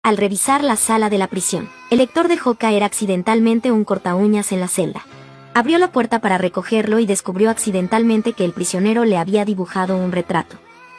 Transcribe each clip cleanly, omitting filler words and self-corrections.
Al revisar la sala de la prisión, el lector dejó caer accidentalmente un cortaúñas en la celda. Abrió la puerta para recogerlo y descubrió accidentalmente que el prisionero le había dibujado un retrato.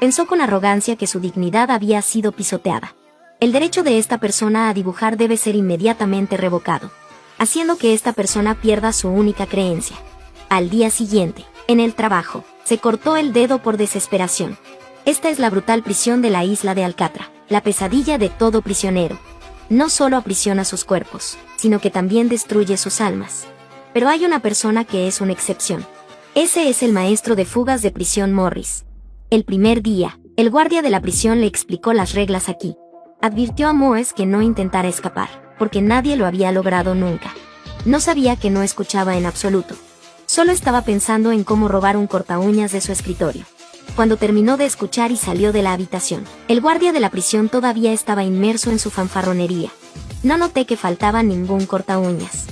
Pensó con arrogancia que su dignidad había sido pisoteada. El derecho de esta persona a dibujar debe ser inmediatamente revocado, haciendo que esta persona pierda su única creencia. Al día siguiente, en el trabajo, se cortó el dedo por desesperación. Esta es la brutal prisión de la isla de Alcatra, la pesadilla de todo prisionero. No solo aprisiona sus cuerpos, sino que también destruye sus almas. Pero hay una persona que es una excepción. Ese es el maestro de fugas de prisión Morris. El primer día, el guardia de la prisión le explicó las reglas aquí. Advirtió a Moes que no intentara escapar, porque nadie lo había logrado nunca. No sabía que no escuchaba en absoluto. Solo estaba pensando en cómo robar un cortaúñas de su escritorio. Cuando terminó de escuchar y salió de la habitación, el guardia de la prisión todavía estaba inmerso en su fanfarronería. No noté que faltaba ningún cortaúñas.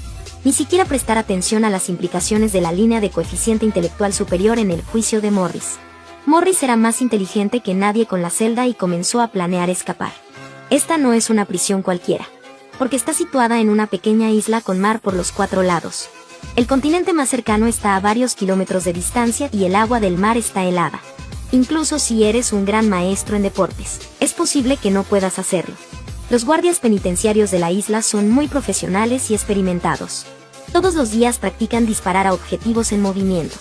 Ni siquiera prestar atención a las implicaciones de la línea de coeficiente intelectual superior en el juicio de Morris. Morris era más inteligente que nadie con la celda y comenzó a planear escapar. Esta no es una prisión cualquiera, porque está situada en una pequeña isla con mar por los 4 lados. El continente más cercano está a varios kilómetros de distancia y el agua del mar está helada. Incluso si eres un gran maestro en deportes, es posible que no puedas hacerlo. Los guardias penitenciarios de la isla son muy profesionales y experimentados. Todos los días practican disparar a objetivos en movimiento.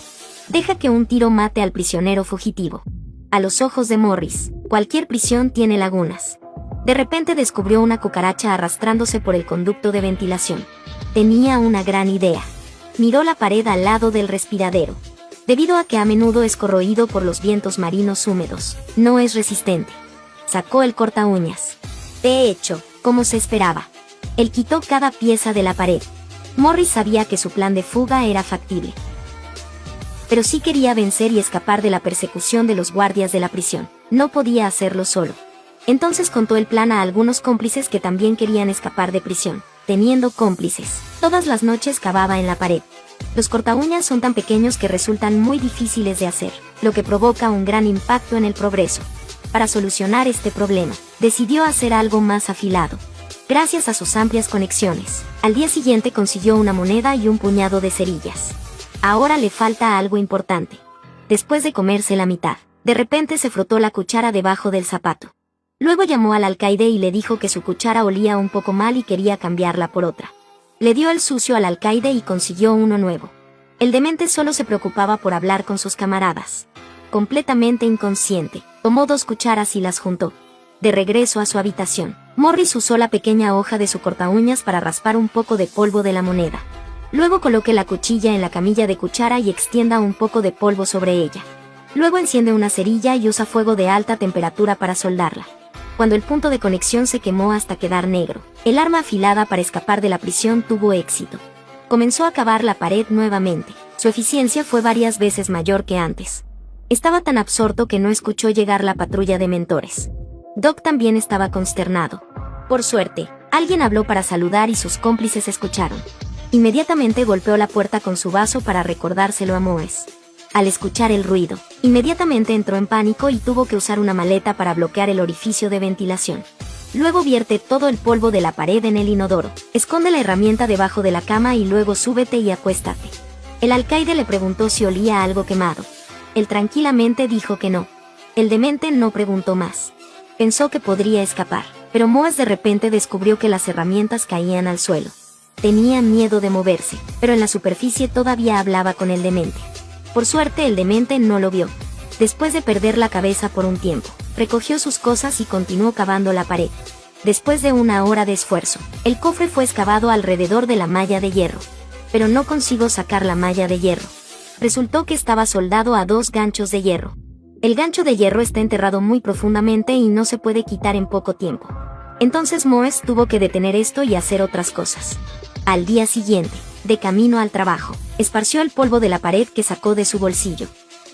Deja que un tiro mate al prisionero fugitivo. A los ojos de Morris, cualquier prisión tiene lagunas. De repente descubrió una cucaracha arrastrándose por el conducto de ventilación. Tenía una gran idea. Miró la pared al lado del respiradero. Debido a que a menudo es corroído por los vientos marinos húmedos, no es resistente. Sacó el cortaúñas. De hecho, como se esperaba, él quitó cada pieza de la pared. Morris sabía que su plan de fuga era factible. Pero sí quería vencer y escapar de la persecución de los guardias de la prisión. No podía hacerlo solo. Entonces contó el plan a algunos cómplices que también querían escapar de prisión. Teniendo cómplices, todas las noches cavaba en la pared. Los cortaúñas son tan pequeños que resultan muy difíciles de hacer, lo que provoca un gran impacto en el progreso. Para solucionar este problema, decidió hacer algo más afilado. Gracias a sus amplias conexiones, al día siguiente consiguió una moneda y un puñado de cerillas. Ahora le falta algo importante. Después de comerse la mitad, de repente se frotó la cuchara debajo del zapato. Luego llamó al alcaide y le dijo que su cuchara olía un poco mal y quería cambiarla por otra. Le dio el sucio al alcaide y consiguió uno nuevo. El demente solo se preocupaba por hablar con sus camaradas. Completamente inconsciente, tomó 2 cucharas y las juntó. De regreso a su habitación, Morris usó la pequeña hoja de su cortaúñas para raspar un poco de polvo de la moneda. Luego coloque la cuchilla en la camilla de cuchara y extienda un poco de polvo sobre ella. Luego enciende una cerilla y usa fuego de alta temperatura para soldarla. Cuando el punto de conexión se quemó hasta quedar negro, el arma afilada para escapar de la prisión tuvo éxito. Comenzó a cavar la pared nuevamente. Su eficiencia fue varias veces mayor que antes. Estaba tan absorto que no escuchó llegar la patrulla de mentores. Doc también estaba consternado. Por suerte, alguien habló para saludar y sus cómplices escucharon. Inmediatamente golpeó la puerta con su vaso para recordárselo a Moes. Al escuchar el ruido, inmediatamente entró en pánico y tuvo que usar una maleta para bloquear el orificio de ventilación. Luego vierte todo el polvo de la pared en el inodoro. Esconde la herramienta debajo de la cama y luego súbete y acuéstate. El alcaide le preguntó si olía algo quemado. Él tranquilamente dijo que no. El demente no preguntó más. Pensó que podría escapar, pero Moes de repente descubrió que las herramientas caían al suelo. Tenía miedo de moverse, pero en la superficie todavía hablaba con el demente. Por suerte el demente no lo vio. Después de perder la cabeza por un tiempo, recogió sus cosas y continuó cavando la pared. Después de 1 hora de esfuerzo, el cofre fue excavado alrededor de la malla de hierro. Pero no consiguió sacar la malla de hierro. Resultó que estaba soldado a 2 ganchos de hierro. El gancho de hierro está enterrado muy profundamente y no se puede quitar en poco tiempo. Entonces Moes tuvo que detener esto y hacer otras cosas. Al día siguiente, de camino al trabajo, esparció el polvo de la pared que sacó de su bolsillo.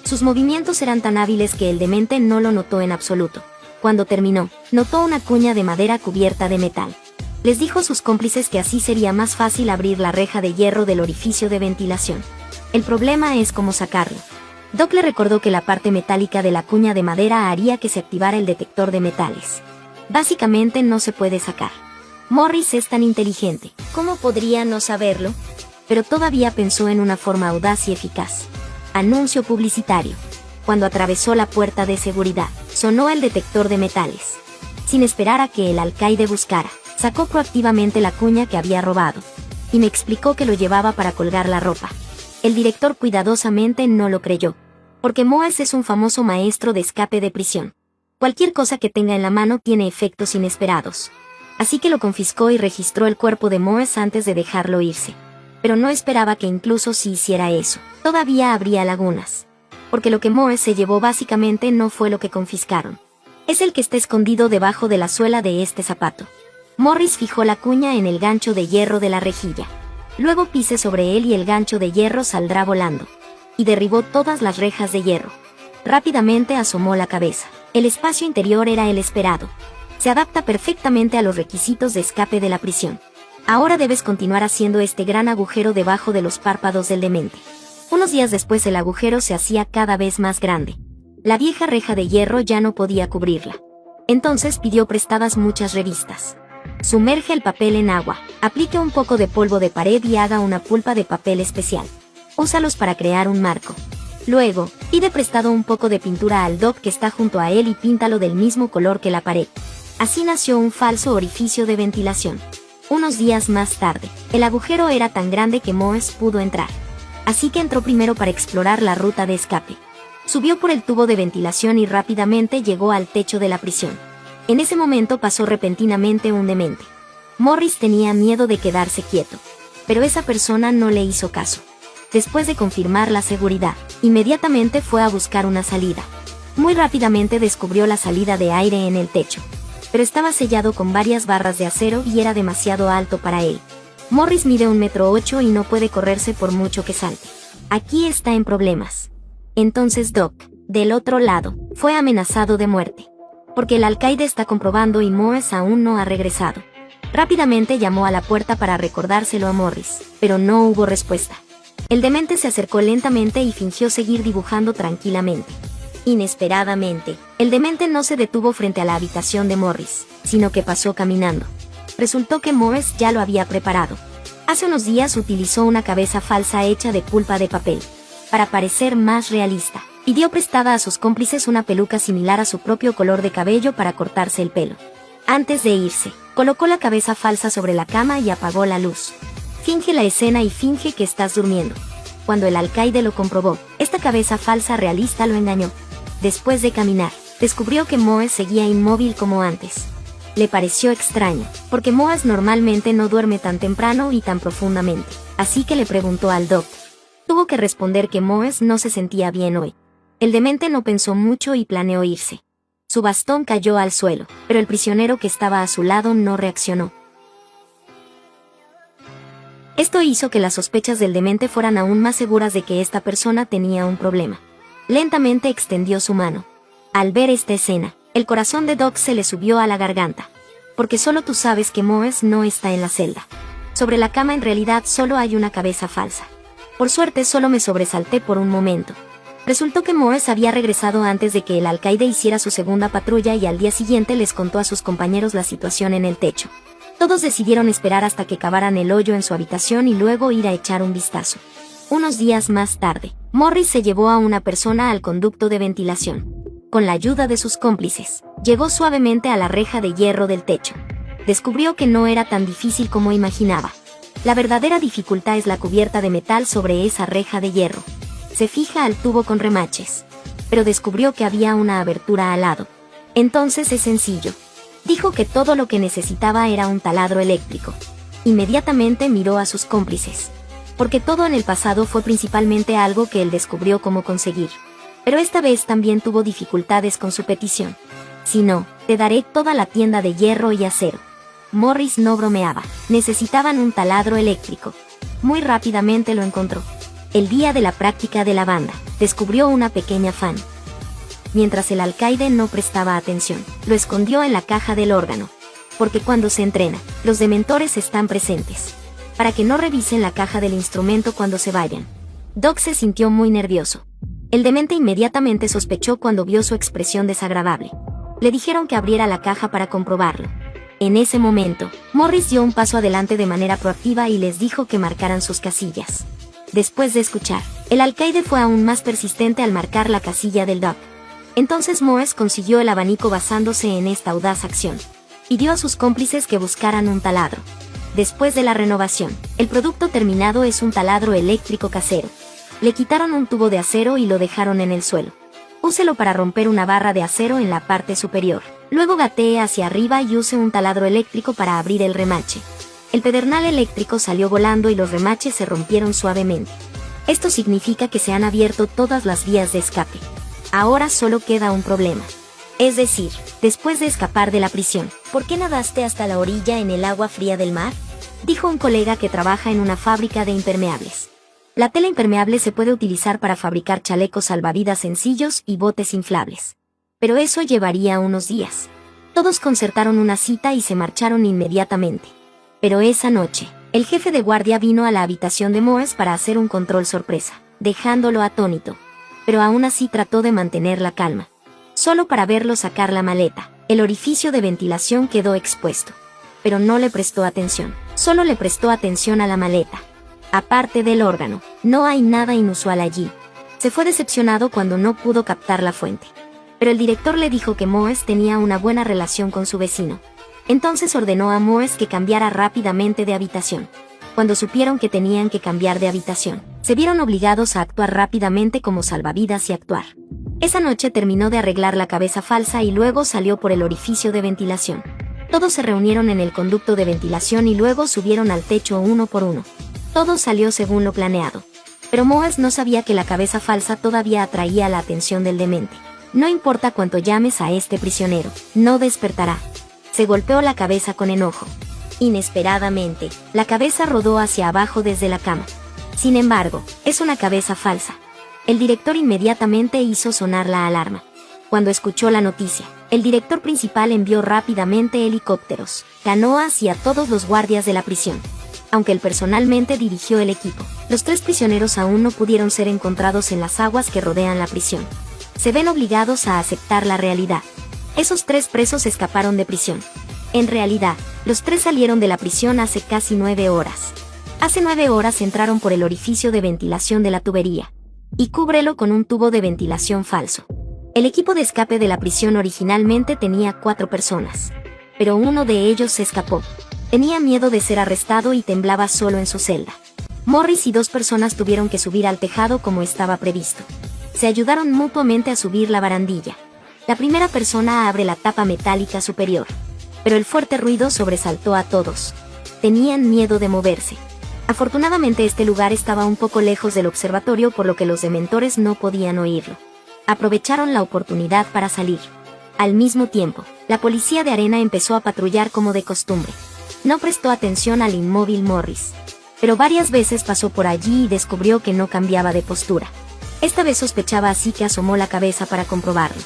Sus movimientos eran tan hábiles que el demente no lo notó en absoluto. Cuando terminó, notó una cuña de madera cubierta de metal. Les dijo a sus cómplices que así sería más fácil abrir la reja de hierro del orificio de ventilación. El problema es cómo sacarlo. Doc le recordó que la parte metálica de la cuña de madera haría que se activara el detector de metales. Básicamente no se puede sacar. Morris es tan inteligente, ¿cómo podría no saberlo? Pero todavía pensó en una forma audaz y eficaz. Anuncio publicitario. Cuando atravesó la puerta de seguridad, sonó el detector de metales. Sin esperar a que el alcaide buscara, sacó proactivamente la cuña que había robado. Y me explicó que lo llevaba para colgar la ropa. El director cuidadosamente no lo creyó. Porque Moes es un famoso maestro de escape de prisión. Cualquier cosa que tenga en la mano tiene efectos inesperados. Así que lo confiscó y registró el cuerpo de Moes antes de dejarlo irse. Pero no esperaba que incluso si hiciera eso, todavía habría lagunas. Porque lo que Moes se llevó básicamente no fue lo que confiscaron. Es el que está escondido debajo de la suela de este zapato. Morris fijó la cuña en el gancho de hierro de la rejilla. Luego pise sobre él y el gancho de hierro saldrá volando. Y derribó todas las rejas de hierro. Rápidamente asomó la cabeza. El espacio interior era el esperado. Se adapta perfectamente a los requisitos de escape de la prisión. Ahora debes continuar haciendo este gran agujero debajo de los párpados del demente. Unos días después el agujero se hacía cada vez más grande. La vieja reja de hierro ya no podía cubrirla. Entonces pidió prestadas muchas revistas. Sumerge el papel en agua, aplique un poco de polvo de pared y haga una pulpa de papel especial. Úsalos para crear un marco. Luego, pide prestado un poco de pintura al Doc que está junto a él y píntalo del mismo color que la pared. Así nació un falso orificio de ventilación. Unos días más tarde, el agujero era tan grande que Moes pudo entrar. Así que entró primero para explorar la ruta de escape. Subió por el tubo de ventilación y rápidamente llegó al techo de la prisión. En ese momento pasó repentinamente un demente. Morris tenía miedo de quedarse quieto. Pero esa persona no le hizo caso. Después de confirmar la seguridad, inmediatamente fue a buscar una salida. Muy rápidamente descubrió la salida de aire en el techo. Pero estaba sellado con varias barras de acero y era demasiado alto para él. Morris mide 1,8 m y no puede correrse por mucho que salte. Aquí está en problemas. Entonces Doc, del otro lado, fue amenazado de muerte. Porque el alcaide está comprobando y Moes aún no ha regresado. Rápidamente llamó a la puerta para recordárselo a Morris, pero no hubo respuesta. El demente se acercó lentamente y fingió seguir dibujando tranquilamente. Inesperadamente, el demente no se detuvo frente a la habitación de Morris, sino que pasó caminando. Resultó que Moes ya lo había preparado. Hace unos días utilizó una cabeza falsa hecha de pulpa de papel. Para parecer más realista, pidió prestada a sus cómplices una peluca similar a su propio color de cabello para cortarse el pelo. Antes de irse, colocó la cabeza falsa sobre la cama y apagó la luz. Finge la escena y finge que estás durmiendo. Cuando el alcaide lo comprobó, esta cabeza falsa realista lo engañó. Después de caminar, descubrió que Moes seguía inmóvil como antes. Le pareció extraño, porque Moes normalmente no duerme tan temprano y tan profundamente, así que le preguntó al Doc. Tuvo que responder que Moes no se sentía bien hoy. El demente no pensó mucho y planeó irse. Su bastón cayó al suelo, pero el prisionero que estaba a su lado no reaccionó. Esto hizo que las sospechas del demente fueran aún más seguras de que esta persona tenía un problema. Lentamente extendió su mano. Al ver esta escena, el corazón de Doc se le subió a la garganta. Porque solo tú sabes que Moes no está en la celda. Sobre la cama en realidad solo hay una cabeza falsa. Por suerte solo me sobresalté por un momento. Resultó que Moes había regresado antes de que el alcaide hiciera su segunda patrulla y al día siguiente les contó a sus compañeros la situación en el techo. Todos decidieron esperar hasta que cavaran el hoyo en su habitación y luego ir a echar un vistazo. Unos días más tarde, Morris se llevó a una persona al conducto de ventilación. Con la ayuda de sus cómplices, llegó suavemente a la reja de hierro del techo. Descubrió que no era tan difícil como imaginaba. La verdadera dificultad es la cubierta de metal sobre esa reja de hierro. Se fija al tubo con remaches. Pero descubrió que había una abertura al lado. Entonces es sencillo. Dijo que todo lo que necesitaba era un taladro eléctrico. Inmediatamente miró a sus cómplices. Porque todo en el pasado fue principalmente algo que él descubrió cómo conseguir. Pero esta vez también tuvo dificultades con su petición. Si no, te daré toda la tienda de hierro y acero. Morris no bromeaba. Necesitaban un taladro eléctrico. Muy rápidamente lo encontró. El día de la práctica de la banda, descubrió una pequeña fan. Mientras el alcaide no prestaba atención, lo escondió en la caja del órgano. Porque cuando se entrena, los dementores están presentes. Para que no revisen la caja del instrumento cuando se vayan. Doc se sintió muy nervioso. El demente inmediatamente sospechó cuando vio su expresión desagradable. Le dijeron que abriera la caja para comprobarlo. En ese momento, Morris dio un paso adelante de manera proactiva y les dijo que marcaran sus casillas. Después de escuchar, el alcaide fue aún más persistente al marcar la casilla del Doc. Entonces Morris consiguió el abanico basándose en esta audaz acción. Pidió a sus cómplices que buscaran un taladro. Después de la renovación, el producto terminado es un taladro eléctrico casero. Le quitaron un tubo de acero y lo dejaron en el suelo. Úselo para romper una barra de acero en la parte superior. Luego gatee hacia arriba y use un taladro eléctrico para abrir el remache. El pedernal eléctrico salió volando y los remaches se rompieron suavemente. Esto significa que se han abierto todas las vías de escape. Ahora solo queda un problema. Es decir, después de escapar de la prisión, ¿por qué nadaste hasta la orilla en el agua fría del mar?, dijo un colega que trabaja en una fábrica de impermeables. La tela impermeable se puede utilizar para fabricar chalecos salvavidas sencillos y botes inflables. Pero eso llevaría unos días. Todos concertaron una cita y se marcharon inmediatamente. Pero esa noche, el jefe de guardia vino a la habitación de Morris para hacer un control sorpresa, dejándolo atónito. Pero aún así trató de mantener la calma. Solo para verlo sacar la maleta, el orificio de ventilación quedó expuesto. Pero no le prestó atención, solo le prestó atención a la maleta. Aparte del órgano, no hay nada inusual allí. Se fue decepcionado cuando no pudo captar la fuente. Pero el director le dijo que Morris tenía una buena relación con su vecino. Entonces ordenó a Morris que cambiara rápidamente de habitación. Cuando supieron que tenían que cambiar de habitación, se vieron obligados a actuar rápidamente como salvavidas y actuar. Esa noche terminó de arreglar la cabeza falsa y luego salió por el orificio de ventilación. Todos se reunieron en el conducto de ventilación y luego subieron al techo uno por uno. Todo salió según lo planeado. Pero Morris no sabía que la cabeza falsa todavía atraía la atención del demente. No importa cuánto llames a este prisionero, no despertará. Se golpeó la cabeza con enojo. Inesperadamente, la cabeza rodó hacia abajo desde la cama. Sin embargo, es una cabeza falsa. El director inmediatamente hizo sonar la alarma. Cuando escuchó la noticia, el director principal envió rápidamente helicópteros, canoas y a todos los guardias de la prisión. Aunque él personalmente dirigió el equipo, los 3 prisioneros aún no pudieron ser encontrados en las aguas que rodean la prisión. Se ven obligados a aceptar la realidad. Esos 3 presos escaparon de prisión. En realidad, los 3 salieron de la prisión hace casi 9 horas. Hace 9 horas entraron por el orificio de ventilación de la tubería. Y cúbrelo con un tubo de ventilación falso. El equipo de escape de la prisión originalmente tenía 4 personas. Pero uno de ellos se escapó. Tenía miedo de ser arrestado y temblaba solo en su celda. Morris y 2 personas tuvieron que subir al tejado como estaba previsto. Se ayudaron mutuamente a subir la barandilla. La primera persona abre la tapa metálica superior. Pero el fuerte ruido sobresaltó a todos. Tenían miedo de moverse. Afortunadamente este lugar estaba un poco lejos del observatorio por lo que los dementores no podían oírlo. Aprovecharon la oportunidad para salir. Al mismo tiempo, la policía de arena empezó a patrullar como de costumbre. No prestó atención al inmóvil Morris. Pero varias veces pasó por allí y descubrió que no cambiaba de postura. Esta vez sospechaba así que asomó la cabeza para comprobarlo.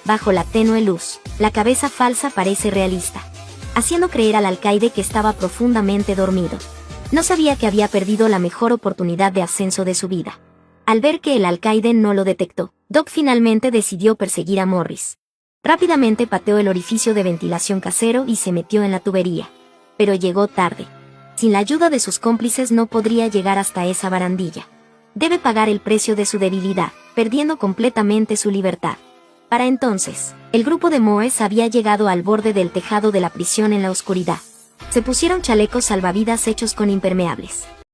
Bajo la tenue luz, la cabeza falsa parece realista, haciendo creer al alcaide que estaba profundamente dormido. No sabía que había perdido la mejor oportunidad de ascenso de su vida. Al ver que el alcaide no lo detectó, Doc finalmente decidió perseguir a Morris. Rápidamente pateó el orificio de ventilación casero y se metió en la tubería. Pero llegó tarde. Sin la ayuda de sus cómplices no podría llegar hasta esa barandilla. Debe pagar el precio de su debilidad, perdiendo completamente su libertad. Para entonces, el grupo de Morris había llegado al borde del tejado de la prisión en la oscuridad. Se pusieron chalecos salvavidas hechos con impermeables.